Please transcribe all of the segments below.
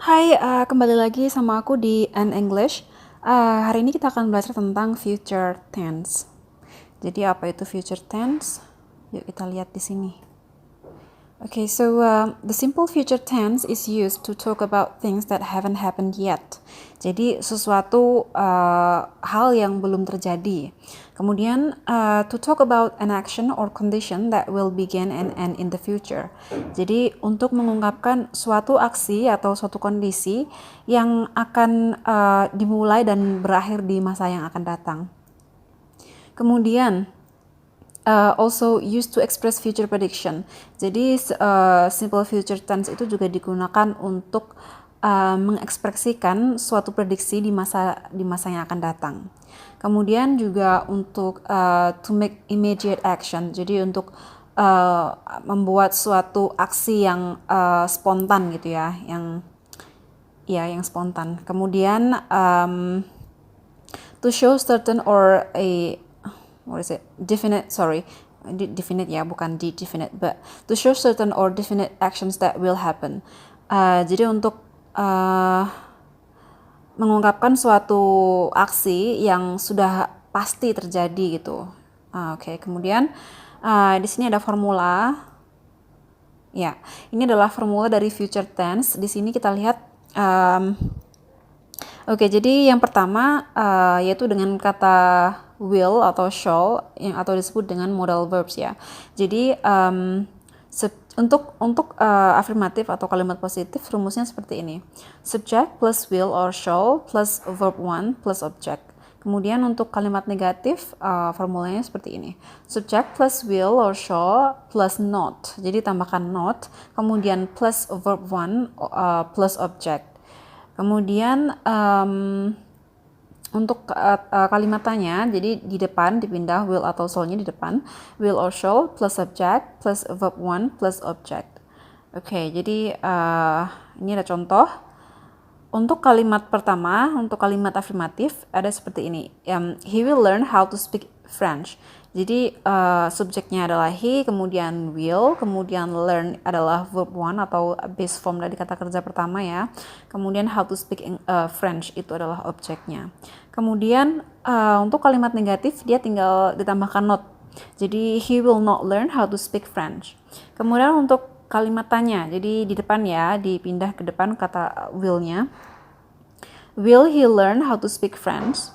Hai, kembali lagi sama aku di N English. Hari ini kita akan belajar tentang future tense. Jadi apa itu future tense? Yuk kita lihat di sini. Okay, so the simple future tense is used to talk about things that haven't happened yet. Jadi sesuatu hal yang belum terjadi. Kemudian to talk about an action or condition that will begin and end in the future. Jadi untuk mengungkapkan suatu aksi atau suatu kondisi yang akan dimulai dan berakhir di masa yang akan datang. Kemudian also used to express future prediction. Jadi simple future tense itu juga digunakan untuk mengekspresikan suatu prediksi di masa yang akan datang. Kemudian juga untuk to make immediate action. Jadi untuk membuat suatu aksi yang spontan gitu ya, yang spontan. Kemudian to show certain or a definite ya, bukan definite, but to show certain or definite actions that will happen. Jadi untuk mengungkapkan suatu aksi yang sudah pasti terjadi gitu. Oke. Kemudian di sini ada formula. Ya, ini adalah formula dari future tense. Di sini kita lihat. Oke, jadi yang pertama yaitu dengan kata will atau shall atau disebut dengan modal verbs ya. Jadi untuk afirmatif atau kalimat positif rumusnya seperti ini. Subject plus will or shall plus verb one plus object. Kemudian untuk kalimat negatif formulanya seperti ini. Subject plus will or shall plus not. Jadi tambahkan not, kemudian plus verb one plus object. Kemudian untuk kalimat tanya, jadi di depan dipindah will atau shall-nya di depan. Will or shall plus subject plus verb one plus object. Oke, jadi ini ada contoh. Untuk kalimat pertama, untuk kalimat afirmatif ada seperti ini. He will learn how to speak French. Jadi subjeknya adalah he, kemudian will, kemudian learn adalah verb one atau base form dari kata kerja pertama ya. Kemudian how to speak French itu adalah objeknya. Kemudian untuk kalimat negatif dia tinggal ditambahkan not. Jadi he will not learn how to speak French. Kemudian untuk kalimat tanya, jadi di depan ya, dipindah ke depan kata will-nya. Will he learn how to speak French?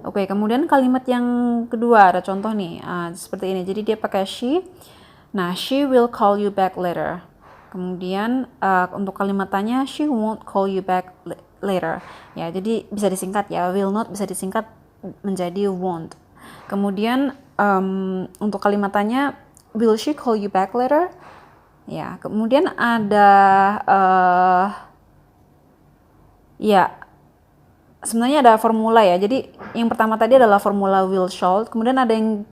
Oke, kemudian kalimat yang kedua ada contoh nih, seperti ini. Jadi dia pakai she. Nah, she will call you back later. Kemudian untuk kalimat tanya, she won't call you back later. Ya, jadi bisa disingkat ya. Will not bisa disingkat menjadi won't. Kemudian untuk kalimat tanya, will she call you back later? Ya, kemudian ada sebenarnya ada formula ya. Jadi yang pertama tadi adalah formula will shall. Kemudian ada yang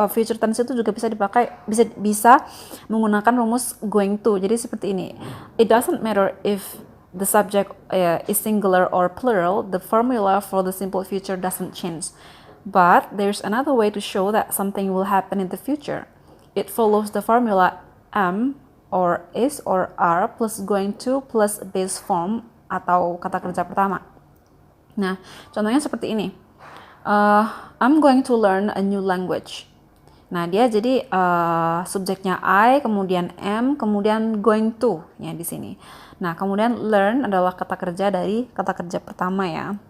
future tense itu juga bisa dipakai, bisa menggunakan rumus going to. Jadi seperti ini. It doesn't matter if the subject is singular or plural. The formula for the simple future doesn't change. But there's another way to show that something will happen in the future. It follows the formula am or is or are plus going to plus base form atau kata kerja pertama. Nah, contohnya seperti ini. I'm going to learn a new language. Nah, dia jadi subjeknya I, kemudian am, kemudian going to ya di sini. Nah, kemudian learn adalah kata kerja dari kata kerja pertama ya.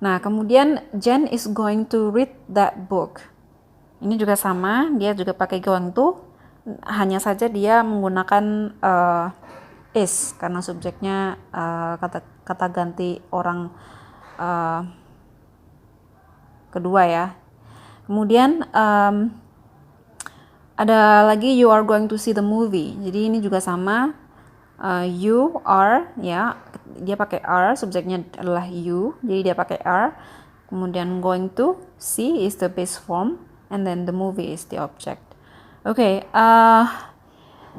Nah, kemudian Jen is going to read that book. Ini juga sama, dia juga pakai going to, hanya saja dia menggunakan is karena subjeknya kata ganti orang kedua ya. Kemudian ada lagi you are going to see the movie. Jadi ini juga sama, you are ya, dia pakai are, subjeknya adalah you, jadi dia pakai are. Kemudian going to see is the base form, and then the movie is the object. Okay,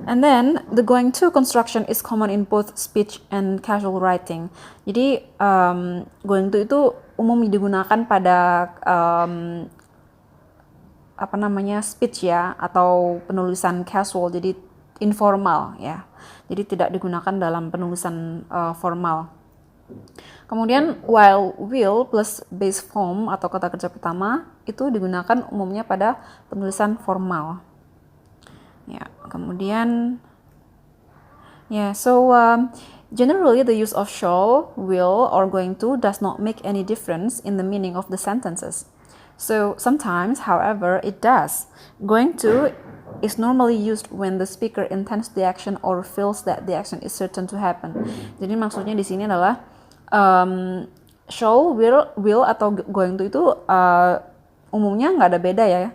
and then the going to construction is common in both speech and casual writing. Jadi going to itu umum digunakan pada speech ya, atau penulisan casual, jadi informal ya. Jadi tidak digunakan dalam penulisan formal. Kemudian while will plus base form atau kata kerja pertama itu digunakan umumnya pada penulisan formal. Ya, kemudian generally the use of shall, will, or going to does not make any difference in the meaning of the sentences. So sometimes, however, it does. Going to is normally used when the speaker intends the action or feels that the action is certain to happen. Jadi maksudnya di sini adalah shall, will atau going to itu umumnya nggak ada beda ya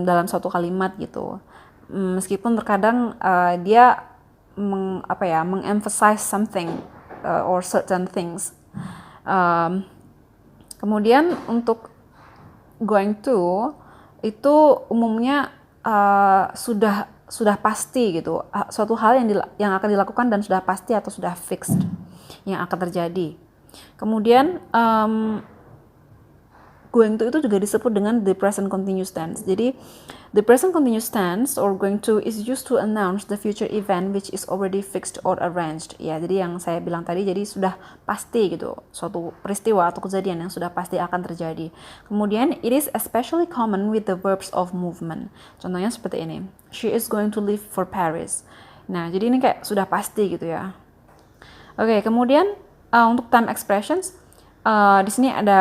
dalam suatu kalimat gitu. Meskipun terkadang dia mengemphasize something or certain things. Kemudian untuk going to itu umumnya sudah pasti gitu, suatu hal yang akan dilakukan dan sudah pasti atau sudah fixed yang akan terjadi. Kemudian going to itu juga disebut dengan the present continuous tense. Jadi the present continuous tense or going to is used to announce the future event which is already fixed or arranged. Ya, jadi yang saya bilang tadi jadi sudah pasti gitu, suatu peristiwa atau kejadian yang sudah pasti akan terjadi. Kemudian it is especially common with the verbs of movement. Contohnya seperti ini. She is going to leave for Paris. Nah, jadi ini kayak sudah pasti gitu ya. Oke, kemudian untuk time expressions di sini ada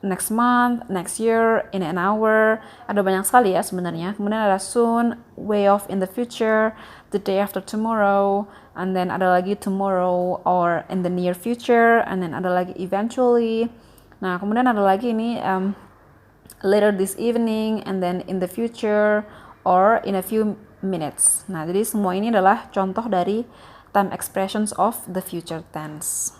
next month, next year, in an hour, ada banyak sekali ya sebenarnya. Kemudian ada soon, way off in the future, the day after tomorrow, and then ada lagi tomorrow or in the near future, and then ada lagi eventually. Nah, kemudian ada lagi ini later this evening, and then in the future, or in a few minutes. Nah, jadi semua ini adalah contoh dari time expressions of the future tense.